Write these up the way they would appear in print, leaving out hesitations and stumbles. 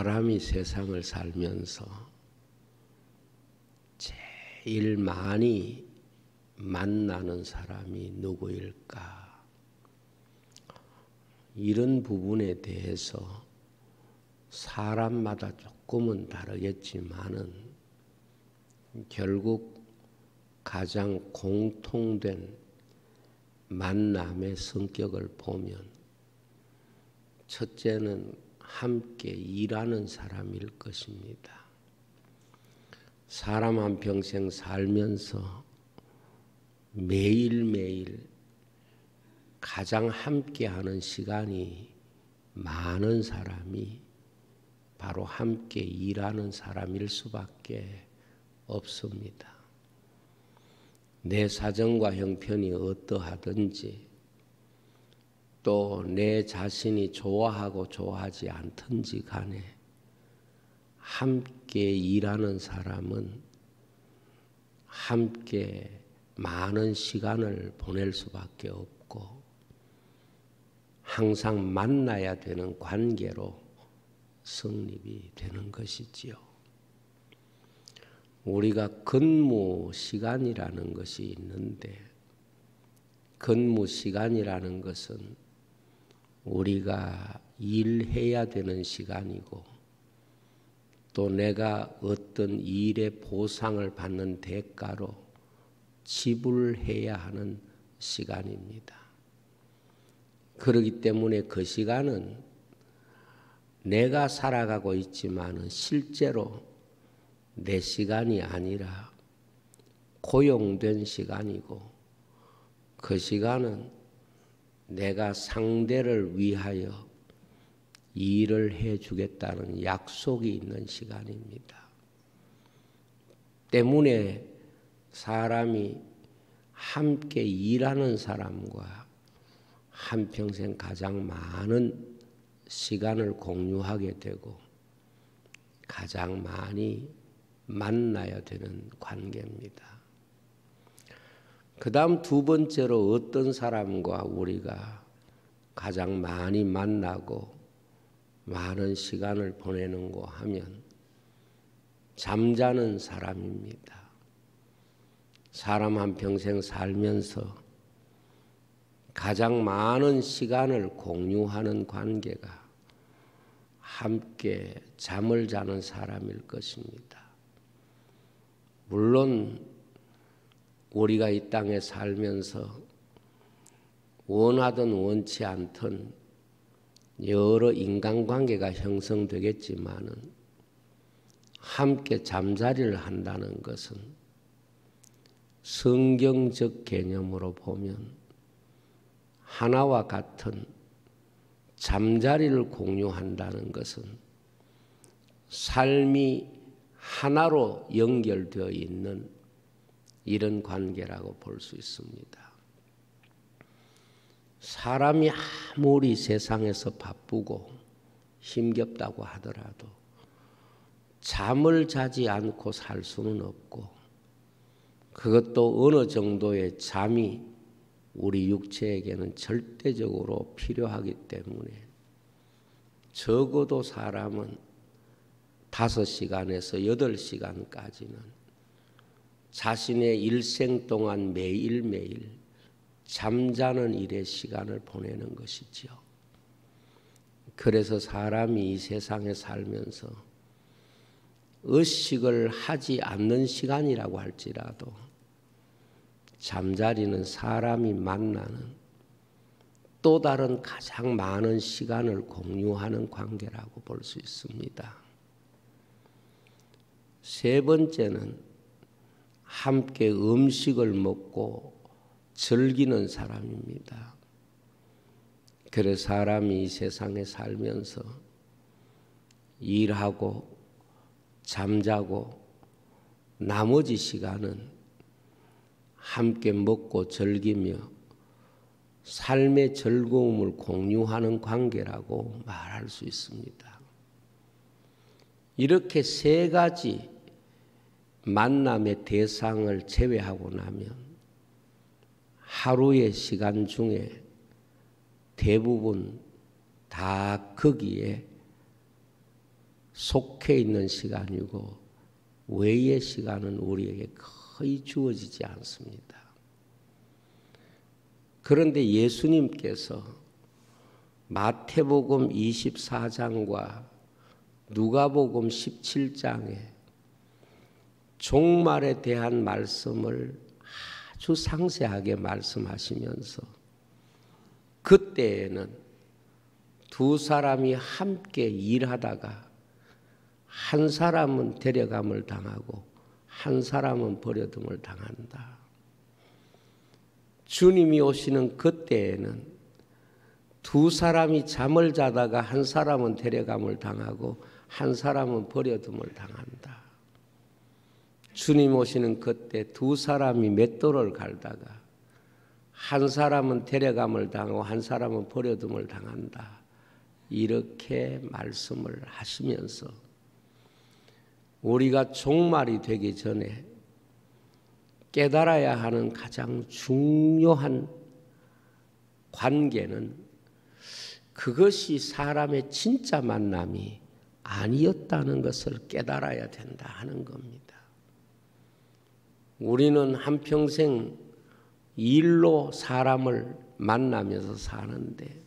사람이 세상을 살면서 제일 많이 만나는 사람이 누구일까? 이런 부분에 대해서 사람마다 조금은 다르겠지만은 결국 가장 공통된 만남의 성격을 보면 첫째는 함께 일하는 사람일 것입니다. 사람 한평생 살면서 매일매일 가장 함께하는 시간이 많은 사람이 바로 함께 일하는 사람일 수밖에 없습니다. 내 사정과 형편이 어떠하든지 또 내 자신이 좋아하고 좋아하지 않든지 간에 함께 일하는 사람은 함께 많은 시간을 보낼 수밖에 없고 항상 만나야 되는 관계로 성립이 되는 것이지요. 우리가 근무 시간이라는 것이 있는데 근무 시간이라는 것은 우리가 일해야 되는 시간이고 또 내가 어떤 일의 보상을 받는 대가로 지불해야 하는 시간입니다. 그렇기 때문에 그 시간은 내가 살아가고 있지만은 실제로 내 시간이 아니라 고용된 시간이고 그 시간은 내가 상대를 위하여 일을 해주겠다는 약속이 있는 시간입니다. 때문에 사람이 함께 일하는 사람과 한평생 가장 많은 시간을 공유하게 되고 가장 많이 만나야 되는 관계입니다. 그 다음 두 번째로 어떤 사람과 우리가 가장 많이 만나고 많은 시간을 보내는고 하면 잠자는 사람입니다. 사람 한평생 살면서 가장 많은 시간을 공유하는 관계가 함께 잠을 자는 사람일 것입니다. 물론 우리가 이 땅에 살면서 원하든 원치 않든 여러 인간관계가 형성되겠지만은 함께 잠자리를 한다는 것은 성경적 개념으로 보면 하나와 같은 잠자리를 공유한다는 것은 삶이 하나로 연결되어 있는 이런 관계라고 볼 수 있습니다. 사람이 아무리 세상에서 바쁘고 힘겹다고 하더라도 잠을 자지 않고 살 수는 없고 그것도 어느 정도의 잠이 우리 육체에게는 절대적으로 필요하기 때문에 적어도 사람은 5시간에서 8시간까지는 자신의 일생 동안 매일매일 잠자는 일에 시간을 보내는 것이지요. 그래서 사람이 이 세상에 살면서 의식을 하지 않는 시간이라고 할지라도 잠자리는 사람이 만나는 또 다른 가장 많은 시간을 공유하는 관계라고 볼 수 있습니다. 세 번째는 함께 음식을 먹고 즐기는 사람입니다. 그래서 사람이 이 세상에 살면서 일하고 잠자고 나머지 시간은 함께 먹고 즐기며 삶의 즐거움을 공유하는 관계라고 말할 수 있습니다. 이렇게 세 가지 만남의 대상을 제외하고 나면 하루의 시간 중에 대부분 다 거기에 속해 있는 시간이고 외의 시간은 우리에게 거의 주어지지 않습니다. 그런데 예수님께서 마태복음 24장과 누가복음 17장에 종말에 대한 말씀을 아주 상세하게 말씀하시면서 그때에는 두 사람이 함께 일하다가 한 사람은 데려감을 당하고 한 사람은 버려둠을 당한다. 주님이 오시는 그때에는 두 사람이 잠을 자다가 한 사람은 데려감을 당하고 한 사람은 버려둠을 당한다. 주님 오시는 그때 두 사람이 맷돌을 갈다가 한 사람은 데려감을 당하고 한 사람은 버려둠을 당한다. 이렇게 말씀을 하시면서 우리가 종말이 되기 전에 깨달아야 하는 가장 중요한 관계는 그것이 사람의 진짜 만남이 아니었다는 것을 깨달아야 된다 하는 겁니다. 우리는 한평생 일로 사람을 만나면서 사는데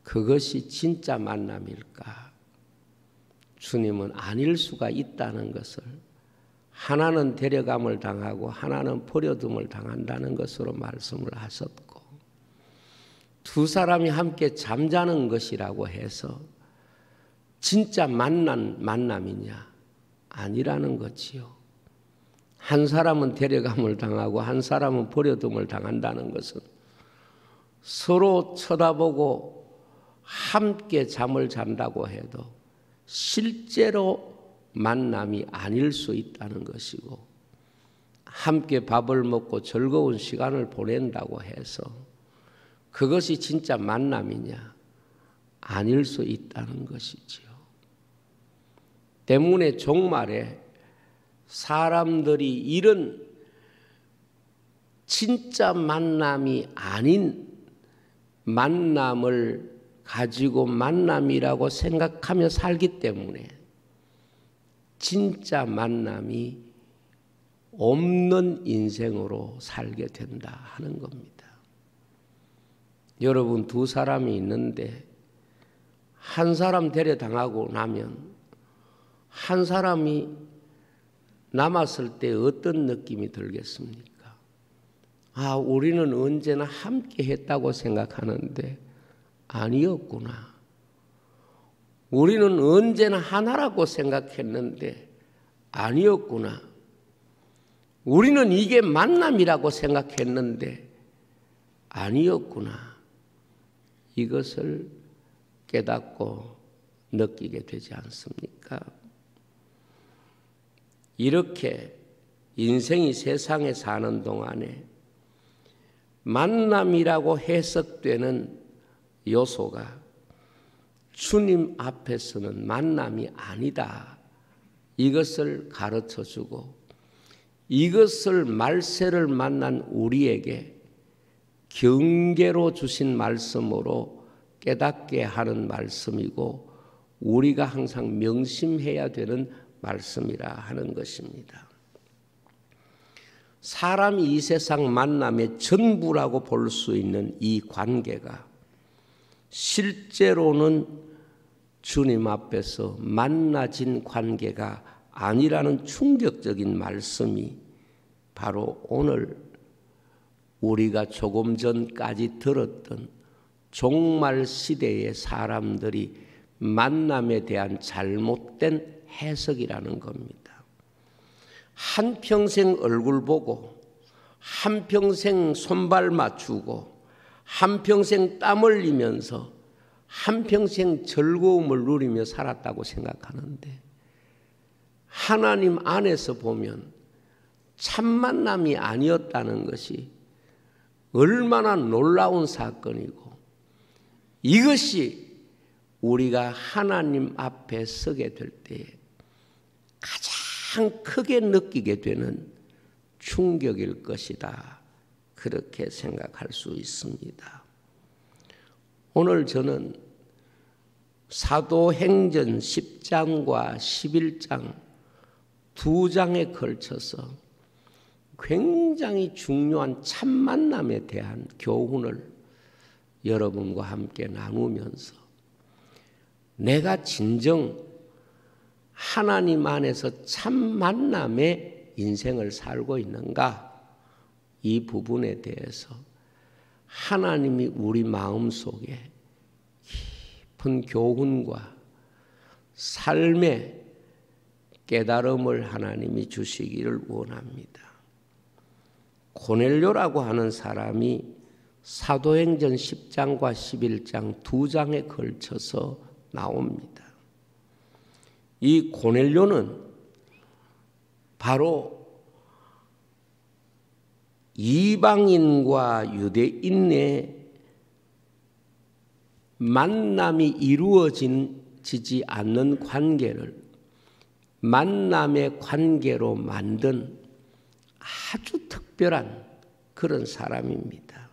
그것이 진짜 만남일까? 주님은 아닐 수가 있다는 것을 하나는 데려감을 당하고 하나는 버려둠을 당한다는 것으로 말씀을 하셨고 두 사람이 함께 잠자는 것이라고 해서 진짜 만남이냐? 아니라는 거지요. 한 사람은 데려감을 당하고 한 사람은 버려둠을 당한다는 것은 서로 쳐다보고 함께 잠을 잔다고 해도 실제로 만남이 아닐 수 있다는 것이고 함께 밥을 먹고 즐거운 시간을 보낸다고 해서 그것이 진짜 만남이냐? 아닐 수 있다는 것이지요. 때문에 종말에 사람들이 이런 진짜 만남이 아닌 만남을 가지고 만남이라고 생각하며 살기 때문에 진짜 만남이 없는 인생으로 살게 된다 하는 겁니다. 여러분 두 사람이 있는데 한 사람 데려당하고 나면 한 사람이 남았을 때 어떤 느낌이 들겠습니까? 아, 우리는 언제나 함께 했다고 생각하는데 아니었구나. 우리는 언제나 하나라고 생각했는데 아니었구나. 우리는 이게 만남이라고 생각했는데 아니었구나. 이것을 깨닫고 느끼게 되지 않습니까? 이렇게 인생이 세상에 사는 동안에 만남이라고 해석되는 요소가 주님 앞에서는 만남이 아니다. 이것을 가르쳐주고 이것을 말세를 만난 우리에게 경계로 주신 말씀으로 깨닫게 하는 말씀이고 우리가 항상 명심해야 되는 말씀이라 하는 것입니다. 사람이 이 세상 만남의 전부라고 볼 수 있는 이 관계가 실제로는 주님 앞에서 만나진 관계가 아니라는 충격적인 말씀이 바로 오늘 우리가 조금 전까지 들었던 종말 시대의 사람들이 만남에 대한 잘못된 해석이라는 겁니다. 한평생 얼굴 보고 한평생 손발 맞추고 한평생 땀 흘리면서 한평생 즐거움을 누리며 살았다고 생각하는데 하나님 안에서 보면 참 만남이 아니었다는 것이 얼마나 놀라운 사건이고 이것이 우리가 하나님 앞에 서게 될 때에 가장 크게 느끼게 되는 충격일 것이다. 그렇게 생각할 수 있습니다. 오늘 저는 사도행전 10장과 11장 두 장에 걸쳐서 굉장히 중요한 참 만남에 대한 교훈을 여러분과 함께 나누면서 내가 진정 하나님 안에서 참 만남의 인생을 살고 있는가? 이 부분에 대해서 하나님이 우리 마음속에 깊은 교훈과 삶의 깨달음을 하나님이 주시기를 원합니다. 고넬료라고 하는 사람이 사도행전 10장과 11장 두 장에 걸쳐서 나옵니다. 이 고넬료는 바로 이방인과 유대인의 만남이 이루어지지 않는 관계를 만남의 관계로 만든 아주 특별한 그런 사람입니다.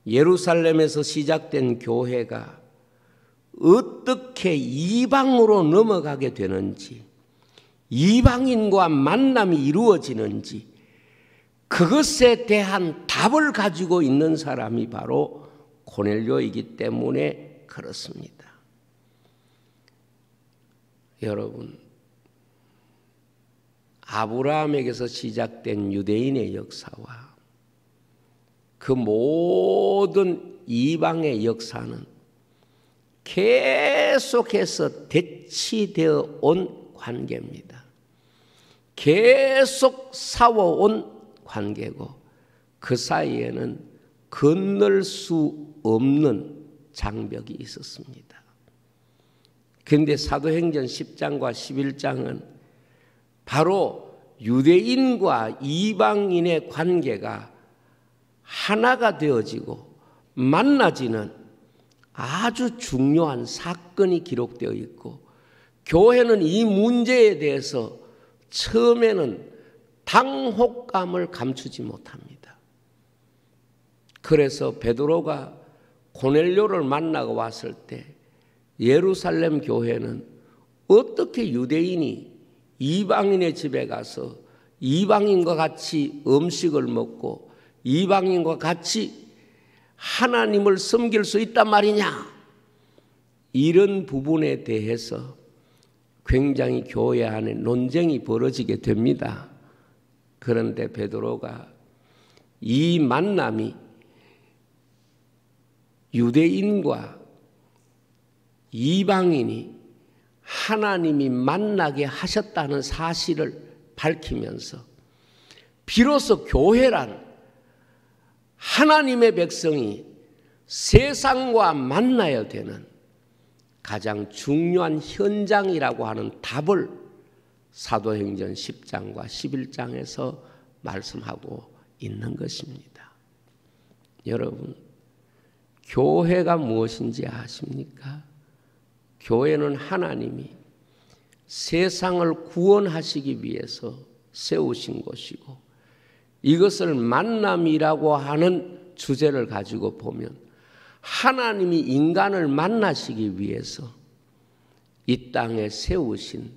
예루살렘에서 시작된 교회가 어떻게 이방으로 넘어가게 되는지, 이방인과 만남이 이루어지는지 그것에 대한 답을 가지고 있는 사람이 바로 고넬료이기 때문에 그렇습니다. 여러분, 아브라함에게서 시작된 유대인의 역사와 그 모든 이방의 역사는 계속해서 대치되어 온 관계입니다. 계속 싸워온 관계고 그 사이에는 건널 수 없는 장벽이 있었습니다. 그런데 사도행전 10장과 11장은 바로 유대인과 이방인의 관계가 하나가 되어지고 만나지는 아주 중요한 사건이 기록되어 있고 교회는 이 문제에 대해서 처음에는 당혹감을 감추지 못합니다. 그래서 베드로가 고넬료를 만나고 왔을 때 예루살렘 교회는 어떻게 유대인이 이방인의 집에 가서 이방인과 같이 음식을 먹고 이방인과 같이 하나님을 섬길 수 있단 말이냐? 이런 부분에 대해서 굉장히 교회 안에 논쟁이 벌어지게 됩니다. 그런데 베드로가 이 만남이 유대인과 이방인이 하나님이 만나게 하셨다는 사실을 밝히면서 비로소 교회란 하나님의 백성이 세상과 만나야 되는 가장 중요한 현장이라고 하는 답을 사도행전 10장과 11장에서 말씀하고 있는 것입니다. 여러분, 교회가 무엇인지 아십니까? 교회는 하나님이 세상을 구원하시기 위해서 세우신 것이고 이것을 만남이라고 하는 주제를 가지고 보면 하나님이 인간을 만나시기 위해서 이 땅에 세우신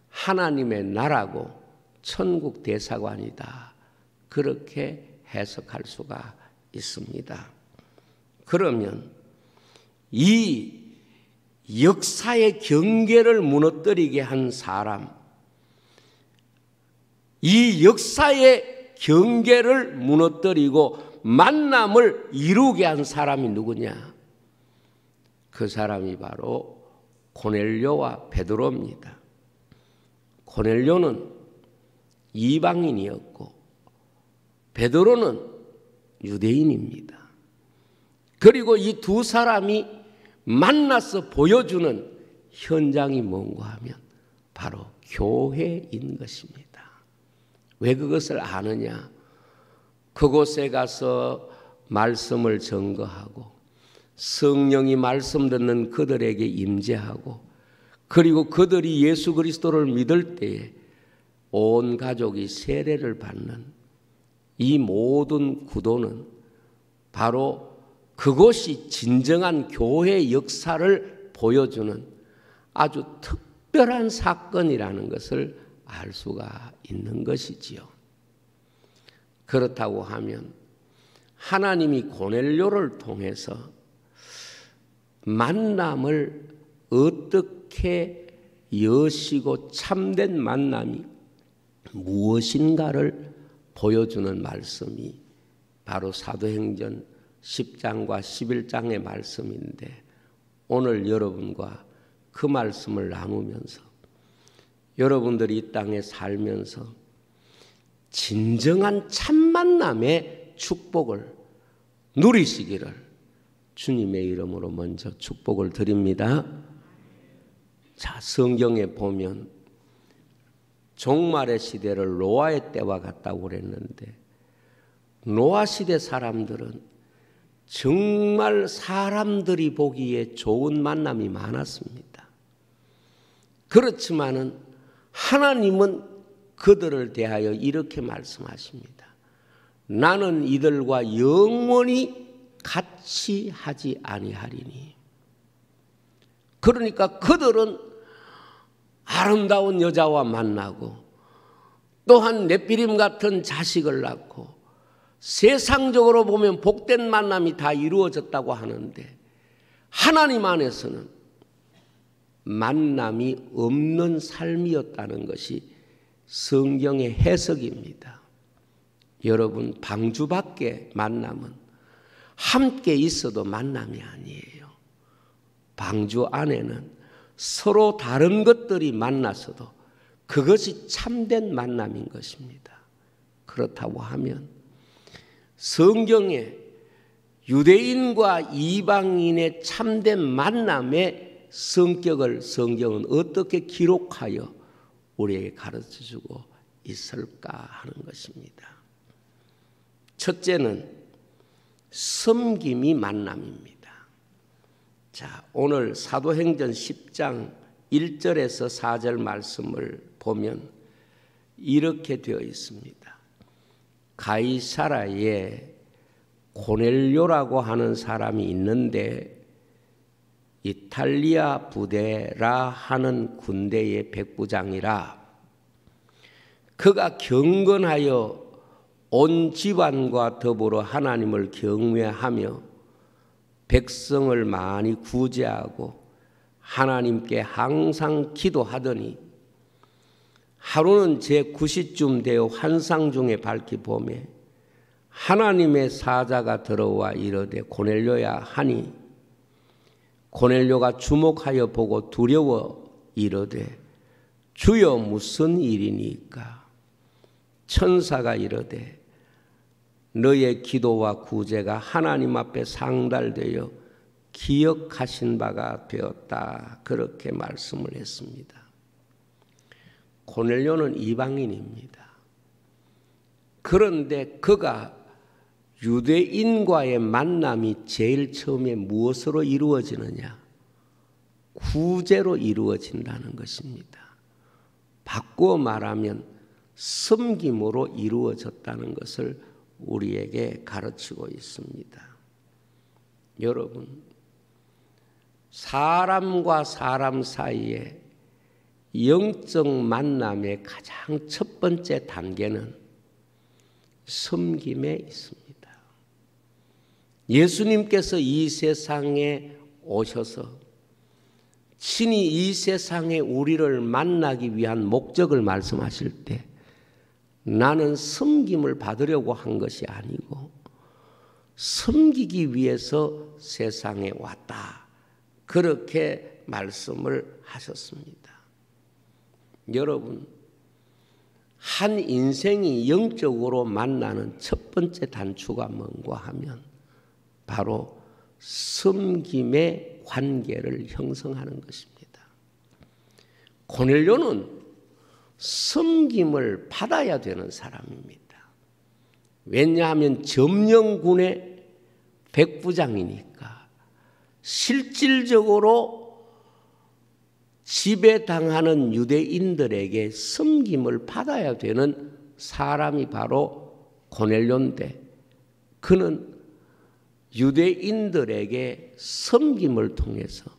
하나님의 나라고 천국 대사관이다. 그렇게 해석할 수가 있습니다. 그러면 이 역사의 경계를 무너뜨리게 한 사람, 이 역사의 경계를 무너뜨리고 만남을 이루게 한 사람이 누구냐? 그 사람이 바로 고넬료와 베드로입니다. 고넬료는 이방인이었고 베드로는 유대인입니다. 그리고 이 두 사람이 만나서 보여주는 현장이 뭔가 하면 바로 교회인 것입니다. 왜 그것을 아느냐? 그곳에 가서 말씀을 증거하고 성령이 말씀 듣는 그들에게 임재하고 그리고 그들이 예수 그리스도를 믿을 때에 온 가족이 세례를 받는 이 모든 구도는 바로 그것이 진정한 교회 역사를 보여주는 아주 특별한 사건이라는 것을 알 수가 있는 것이지요. 그렇다고 하면 하나님이 고넬료를 통해서 만남을 어떻게 여시고 참된 만남이 무엇인가를 보여주는 말씀이 바로 사도행전 10장과 11장의 말씀인데, 오늘 여러분과 그 말씀을 나누면서 여러분들이 이 땅에 살면서 진정한 참 만남의 축복을 누리시기를 주님의 이름으로 먼저 축복을 드립니다. 자, 성경에 보면 종말의 시대를 노아의 때와 같다고 그랬는데, 노아 시대 사람들은 정말 사람들이 보기에 좋은 만남이 많았습니다. 그렇지만은 하나님은 그들을 대하여 이렇게 말씀하십니다. 나는 이들과 영원히 같이 하지 아니하리니. 그러니까 그들은 아름다운 여자와 만나고 또한 넷비림 같은 자식을 낳고 세상적으로 보면 복된 만남이 다 이루어졌다고 하는데, 하나님 안에서는 만남이 없는 삶이었다는 것이 성경의 해석입니다. 여러분, 방주 밖의 만남은 함께 있어도 만남이 아니에요. 방주 안에는 서로 다른 것들이 만나서도 그것이 참된 만남인 것입니다. 그렇다고 하면 성경에 유대인과 이방인의 참된 만남의 성격을 성경은 어떻게 기록하여 우리에게 가르쳐주고 있을까 하는 것입니다. 첫째는 섬김이 만남입니다. 자, 오늘 사도행전 10장 1절에서 4절 말씀을 보면 이렇게 되어 있습니다. 가이사라에 고넬료라고 하는 사람이 있는데 이탈리아 부대라 하는 군대의 백부장이라. 그가 경건하여 온 집안과 더불어 하나님을 경외하며 백성을 많이 구제하고 하나님께 항상 기도하더니, 하루는 제9시쯤 되어 환상 중에 밝히 보매 하나님의 사자가 들어와 이르되 고넬료야 하니, 고넬료가 주목하여 보고 두려워 이르되 주여 무슨 일이니까? 천사가 이르되 너의 기도와 구제가 하나님 앞에 상달되어 기억하신 바가 되었다. 그렇게 말씀을 했습니다. 고넬료는 이방인입니다. 그런데 그가 유대인과의 만남이 제일 처음에 무엇으로 이루어지느냐? 구제로 이루어진다는 것입니다. 바꾸어 말하면 섬김으로 이루어졌다는 것을 우리에게 가르치고 있습니다. 여러분, 사람과 사람 사이에 영적 만남의 가장 첫 번째 단계는 섬김에 있습니다. 예수님께서 이 세상에 오셔서 친히 이 세상에 우리를 만나기 위한 목적을 말씀하실 때 나는 섬김을 받으려고 한 것이 아니고 섬기기 위해서 세상에 왔다. 그렇게 말씀을 하셨습니다. 여러분, 한 인생이 영적으로 만나는 첫 번째 단추가 뭔가 하면 바로 섬김의 관계를 형성하는 것입니다. 고넬료는 섬김을 받아야 되는 사람입니다. 왜냐하면 점령군의 백부장이니까 실질적으로 지배당하는 유대인들에게 섬김을 받아야 되는 사람이 바로 고넬료인데, 그는 유대인들에게 섬김을 통해서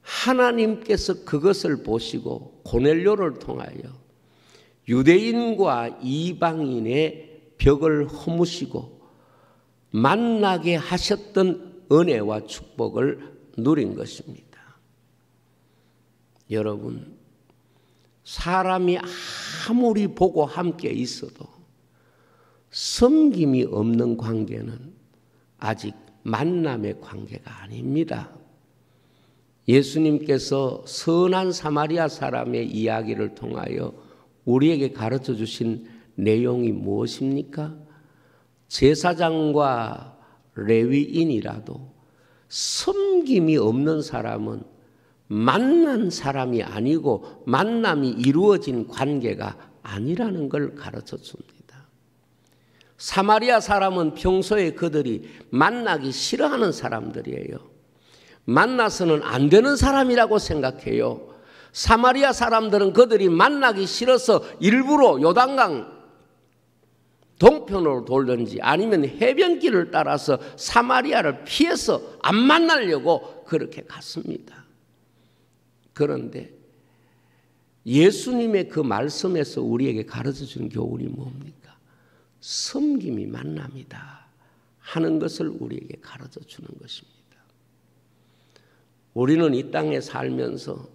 하나님께서 그것을 보시고 고넬료를 통하여 유대인과 이방인의 벽을 허무시고 만나게 하셨던 은혜와 축복을 누린 것입니다. 여러분, 사람이 아무리 보고 함께 있어도 섬김이 없는 관계는 아직 만남의 관계가 아닙니다. 예수님께서 선한 사마리아 사람의 이야기를 통하여 우리에게 가르쳐 주신 내용이 무엇입니까? 제사장과 레위인이라도 섬김이 없는 사람은 만난 사람이 아니고 만남이 이루어진 관계가 아니라는 걸 가르쳐 줍니다. 사마리아 사람은 평소에 그들이 만나기 싫어하는 사람들이에요. 만나서는 안 되는 사람이라고 생각해요. 사마리아 사람들은 그들이 만나기 싫어서 일부러 요단강 동편으로 돌든지 아니면 해변길을 따라서 사마리아를 피해서 안 만나려고 그렇게 갔습니다. 그런데 예수님의 그 말씀에서 우리에게 가르쳐 주는 교훈이 뭡니까? 섬김이 만남이다 하는 것을 우리에게 가르쳐 주는 것입니다. 우리는 이 땅에 살면서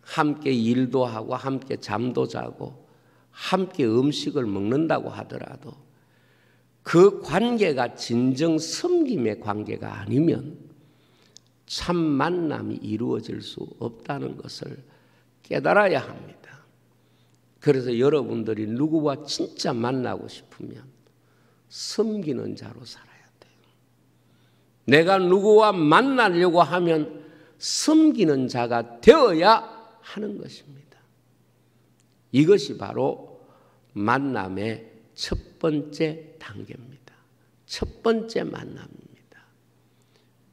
함께 일도 하고 함께 잠도 자고 함께 음식을 먹는다고 하더라도 그 관계가 진정 섬김의 관계가 아니면 참 만남이 이루어질 수 없다는 것을 깨달아야 합니다. 그래서 여러분들이 누구와 진짜 만나고 싶으면 섬기는 자로 살아야 돼요. 내가 누구와 만나려고 하면 섬기는 자가 되어야 하는 것입니다. 이것이 바로 만남의 첫 번째 단계입니다. 첫 번째 만남입니다.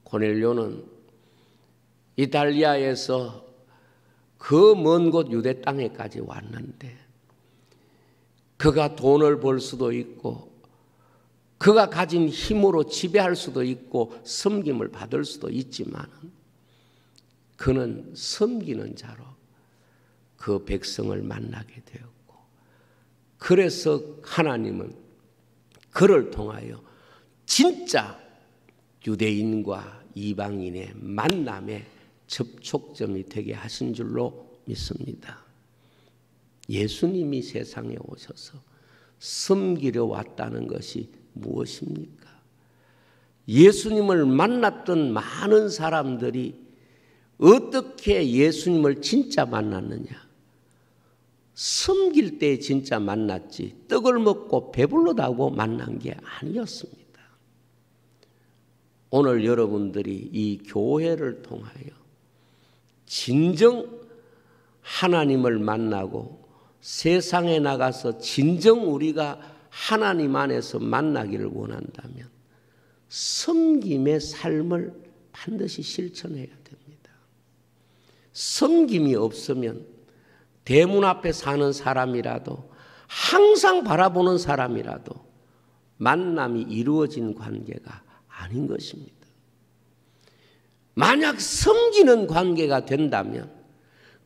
고넬료는 이탈리아에서 그 먼 곳 유대 땅에까지 왔는데 그가 돈을 벌 수도 있고 그가 가진 힘으로 지배할 수도 있고 섬김을 받을 수도 있지만 그는 섬기는 자로 그 백성을 만나게 되었고 그래서 하나님은 그를 통하여 진짜 유대인과 이방인의 만남의 접촉점이 되게 하신 줄로 믿습니다. 예수님이 세상에 오셔서 섬기려 왔다는 것이 무엇입니까? 예수님을 만났던 많은 사람들이 어떻게 예수님을 진짜 만났느냐? 섬길 때 진짜 만났지 떡을 먹고 배불러다고 만난 게 아니었습니다. 오늘 여러분들이 이 교회를 통하여 진정 하나님을 만나고 세상에 나가서 진정 우리가 하나님 안에서 만나기를 원한다면 섬김의 삶을 반드시 실천해야 됩니다. 섬김이 없으면 대문 앞에 사는 사람이라도 항상 바라보는 사람이라도 만남이 이루어진 관계가 아닌 것입니다. 만약 섬기는 관계가 된다면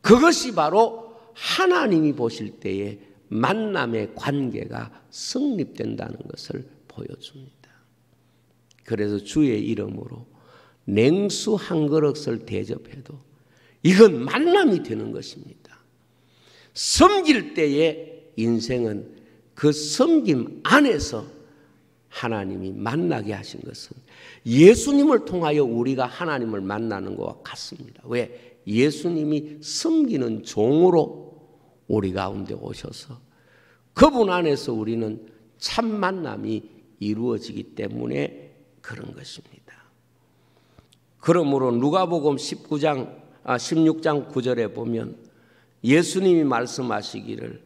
그것이 바로 하나님이 보실 때에 만남의 관계가 성립된다는 것을 보여줍니다. 그래서 주의 이름으로 냉수 한 그릇을 대접해도 이건 만남이 되는 것입니다. 섬길 때의 인생은 그 섬김 안에서 하나님이 만나게 하신 것은 예수님을 통하여 우리가 하나님을 만나는 것과 같습니다. 왜? 예수님이 섬기는 종으로 우리 가운데 오셔서 그분 안에서 우리는 참 만남이 이루어지기 때문에 그런 것입니다. 그러므로 누가복음 16장 9절에 보면 예수님이 말씀하시기를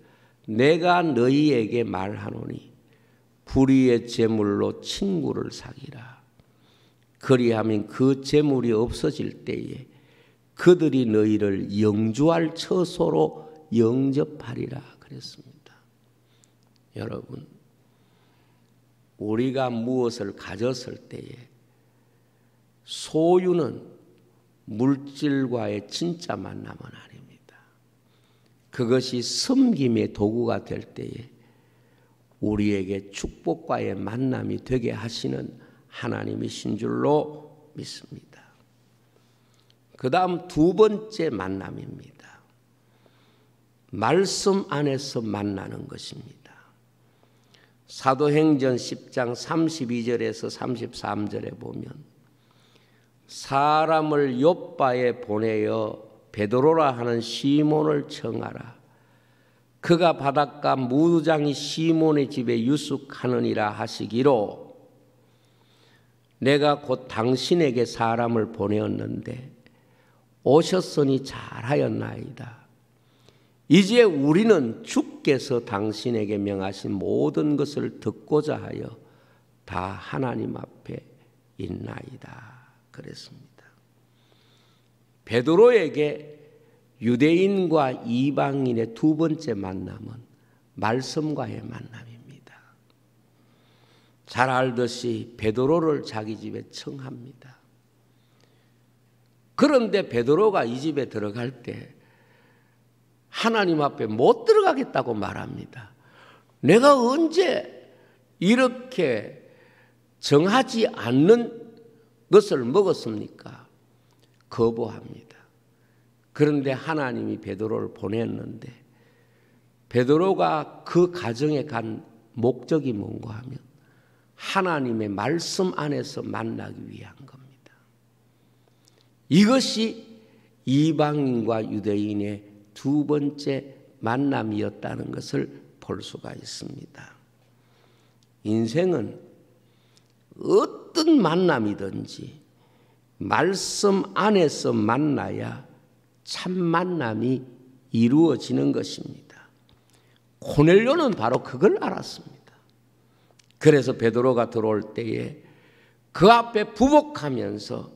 내가 너희에게 말하노니 불의의 재물로 친구를 사귀라. 그리하면 그 재물이 없어질 때에 그들이 너희를 영주할 처소로 영접하리라 그랬습니다. 여러분, 우리가 무엇을 가졌을 때에 소유는 물질과의 진짜 만남은 아닙니다. 그것이 섬김의 도구가 될 때에 우리에게 축복과의 만남이 되게 하시는 하나님이신 줄로 믿습니다. 그 다음 두 번째 만남입니다. 말씀 안에서 만나는 것입니다. 사도행전 10장 32절에서 33절에 보면 사람을 욥바에 보내어 베드로라 하는 시몬을 청하라. 그가 바닷가 무장이 시몬의 집에 유숙하느니라 하시기로 내가 곧 당신에게 사람을 보내었는데 오셨으니 잘하였나이다. 이제 우리는 주께서 당신에게 명하신 모든 것을 듣고자 하여 다 하나님 앞에 있나이다. 그랬습니다. 베드로에게 유대인과 이방인의 두 번째 만남은 말씀과의 만남입니다. 잘 알듯이 베드로를 자기 집에 청합니다. 그런데 베드로가 이 집에 들어갈 때 하나님 앞에 못 들어가겠다고 말합니다. 내가 언제 이렇게 정하지 않는 것을 먹었습니까? 거부합니다. 그런데 하나님이 베드로를 보냈는데 베드로가 그 가정에 간 목적이 뭔가 하면 하나님의 말씀 안에서 만나기 위한 겁니다. 이것이 이방인과 유대인의 두 번째 만남이었다는 것을 볼 수가 있습니다. 인생은 어떤 만남이든지 말씀 안에서 만나야 참 만남이 이루어지는 것입니다. 고넬료는 바로 그걸 알았습니다. 그래서 베드로가 들어올 때에 그 앞에 부복하면서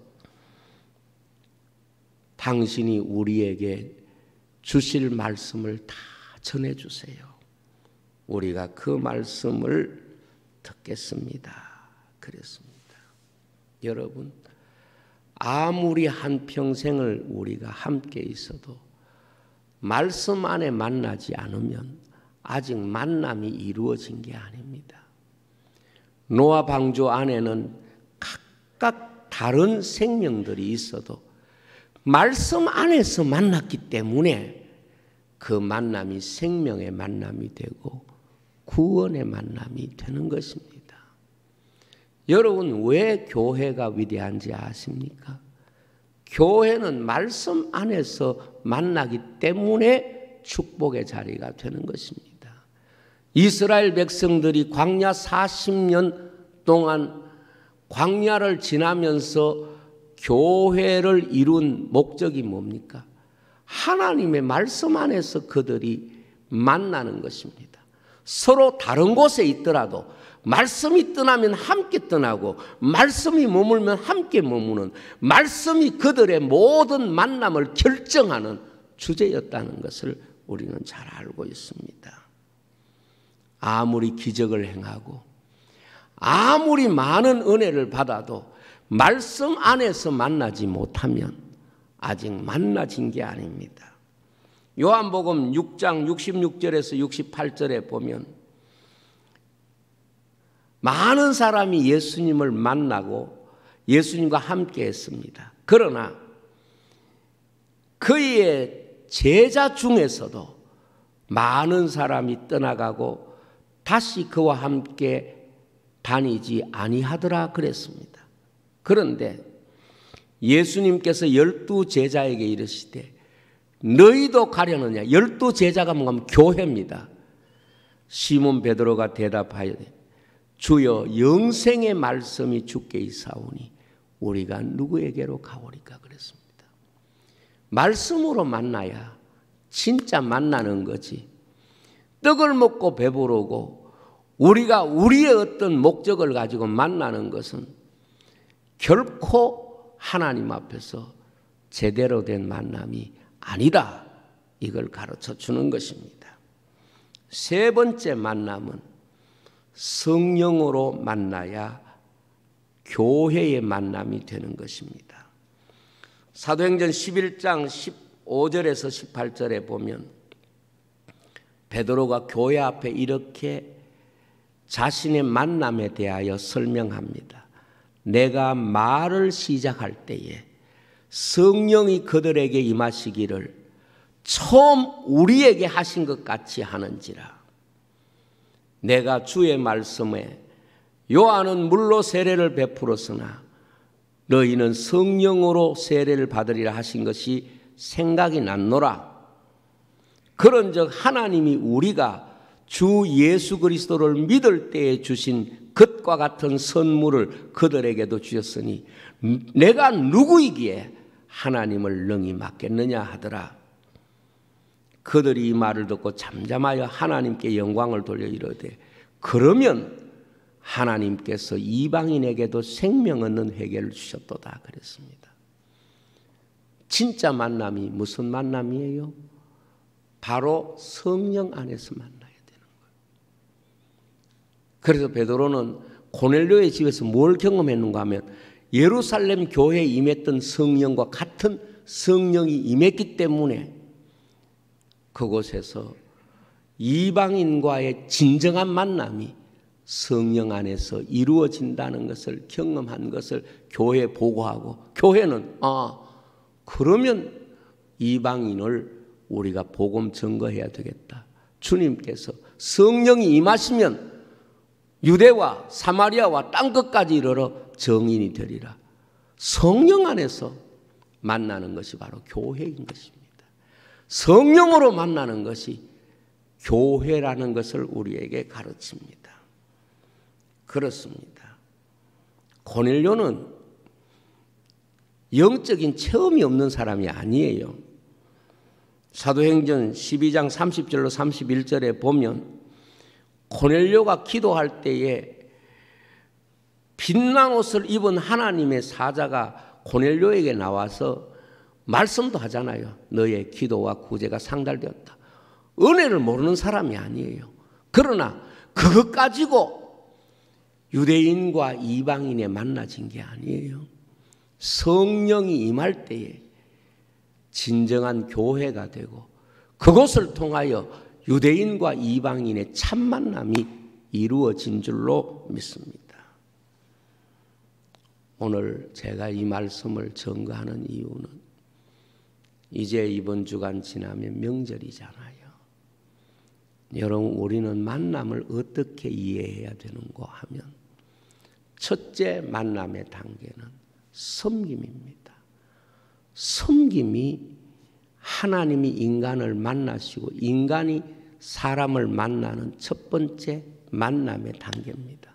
당신이 우리에게 주실 말씀을 다 전해주세요. 우리가 그 말씀을 듣겠습니다. 그랬습니다. 여러분, 아무리 한평생을 우리가 함께 있어도 말씀 안에 만나지 않으면 아직 만남이 이루어진 게 아닙니다. 노아 방주 안에는 각각 다른 생명들이 있어도 말씀 안에서 만났기 때문에 그 만남이 생명의 만남이 되고 구원의 만남이 되는 것입니다. 여러분, 왜 교회가 위대한지 아십니까? 교회는 말씀 안에서 만나기 때문에 축복의 자리가 되는 것입니다. 이스라엘 백성들이 광야 40년 동안 광야를 지나면서 교회를 이룬 목적이 뭡니까? 하나님의 말씀 안에서 그들이 만나는 것입니다. 서로 다른 곳에 있더라도 말씀이 떠나면 함께 떠나고 말씀이 머물면 함께 머무는, 말씀이 그들의 모든 만남을 결정하는 주제였다는 것을 우리는 잘 알고 있습니다. 아무리 기적을 행하고 아무리 많은 은혜를 받아도 말씀 안에서 만나지 못하면 아직 만나진 게 아닙니다. 요한복음 6장 66절에서 68절에 보면 많은 사람이 예수님을 만나고 예수님과 함께 했습니다. 그러나 그의 제자 중에서도 많은 사람이 떠나가고 다시 그와 함께 다니지 아니하더라 그랬습니다. 그런데 예수님께서 12 제자에게 이르시되 너희도 가려느냐? 12 제자가 뭔가 하면 교회입니다. 시몬 베드로가 대답하여 주여, 영생의 말씀이 주께 있사오니 우리가 누구에게로 가오리까 그랬습니다. 말씀으로 만나야 진짜 만나는 거지. 떡을 먹고 배부르고 우리가 우리의 어떤 목적을 가지고 만나는 것은 결코 하나님 앞에서 제대로 된 만남이 아니다. 이걸 가르쳐 주는 것입니다. 세 번째 만남은 성령으로 만나야 교회의 만남이 되는 것입니다. 사도행전 11장 15절에서 18절에 보면 베드로가 교회 앞에 이렇게 자신의 만남에 대하여 설명합니다. 내가 말을 시작할 때에 성령이 그들에게 임하시기를 처음 우리에게 하신 것 같이 하는지라. 내가 주의 말씀에 요한은 물로 세례를 베풀었으나 너희는 성령으로 세례를 받으리라 하신 것이 생각이 났노라. 그런즉 하나님이 우리가 주 예수 그리스도를 믿을 때에 주신 것과 같은 선물을 그들에게도 주셨으니 내가 누구이기에 하나님을 능히 맡겠느냐 하더라. 그들이 이 말을 듣고 잠잠하여 하나님께 영광을 돌려 이르되 그러면 하나님께서 이방인에게도 생명 얻는 회개를 주셨도다 그랬습니다. 진짜 만남이 무슨 만남이에요? 바로 성령 안에서 만나야 되는 거예요. 그래서 베드로는 고넬료의 집에서 뭘 경험했는가 하면 예루살렘 교회에 임했던 성령과 같은 성령이 임했기 때문에 그곳에서 이방인과의 진정한 만남이 성령 안에서 이루어진다는 것을 경험한 것을 교회에 보고하고 교회는 그러면 이방인을 우리가 복음 증거해야 되겠다. 주님께서 성령이 임하시면 유대와 사마리아와 땅끝까지 이르러 정인이 되리라. 성령 안에서 만나는 것이 바로 교회인 것입니다. 성령으로 만나는 것이 교회라는 것을 우리에게 가르칩니다. 그렇습니다. 고넬료는 영적인 체험이 없는 사람이 아니에요. 사도행전 12장 30절로 31절에 보면 고넬료가 기도할 때에 빛난 옷을 입은 하나님의 사자가 고넬료에게 나와서 말씀도 하잖아요. 너의 기도와 구제가 상달되었다. 은혜를 모르는 사람이 아니에요. 그러나 그것 가지고 유대인과 이방인에 만나진 게 아니에요. 성령이 임할 때에 진정한 교회가 되고 그것을 통하여 유대인과 이방인의 참 만남이 이루어진 줄로 믿습니다. 오늘 제가 이 말씀을 증거하는 이유는 이제 이번 주간 지나면 명절이잖아요. 여러분, 우리는 만남을 어떻게 이해해야 되는가 하면 첫째 만남의 단계는 섬김입니다. 섬김이 하나님이 인간을 만나시고 인간이 사람을 만나는 첫 번째 만남의 단계입니다.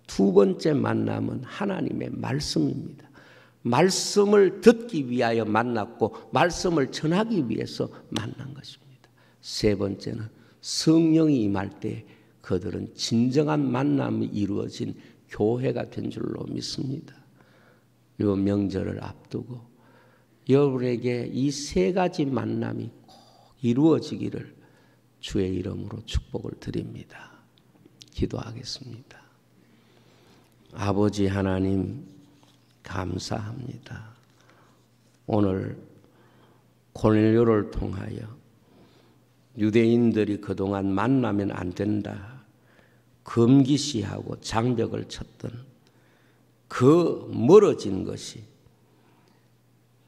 두 번째 만남은 하나님의 말씀입니다. 말씀을 듣기 위하여 만났고 말씀을 전하기 위해서 만난 것입니다. 세 번째는 성령이 임할 때 그들은 진정한 만남이 이루어진 교회가 된 줄로 믿습니다. 이 명절을 앞두고 여러분에게 이 세 가지 만남이 꼭 이루어지기를 주의 이름으로 축복을 드립니다. 기도하겠습니다. 아버지 하나님 감사합니다. 오늘 고넬료를 통하여 유대인들이 그동안 만나면 안 된다 금기시하고 장벽을 쳤던 그 멀어진 것이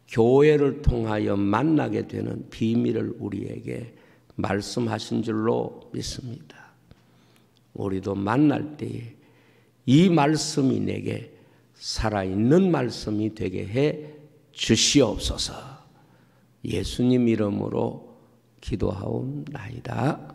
교회를 통하여 만나게 되는 비밀을 우리에게 말씀하신 줄로 믿습니다. 우리도 만날 때에 이 말씀이 내게 살아있는 말씀이 되게 해 주시옵소서. 예수님 이름으로 기도하옵나이다.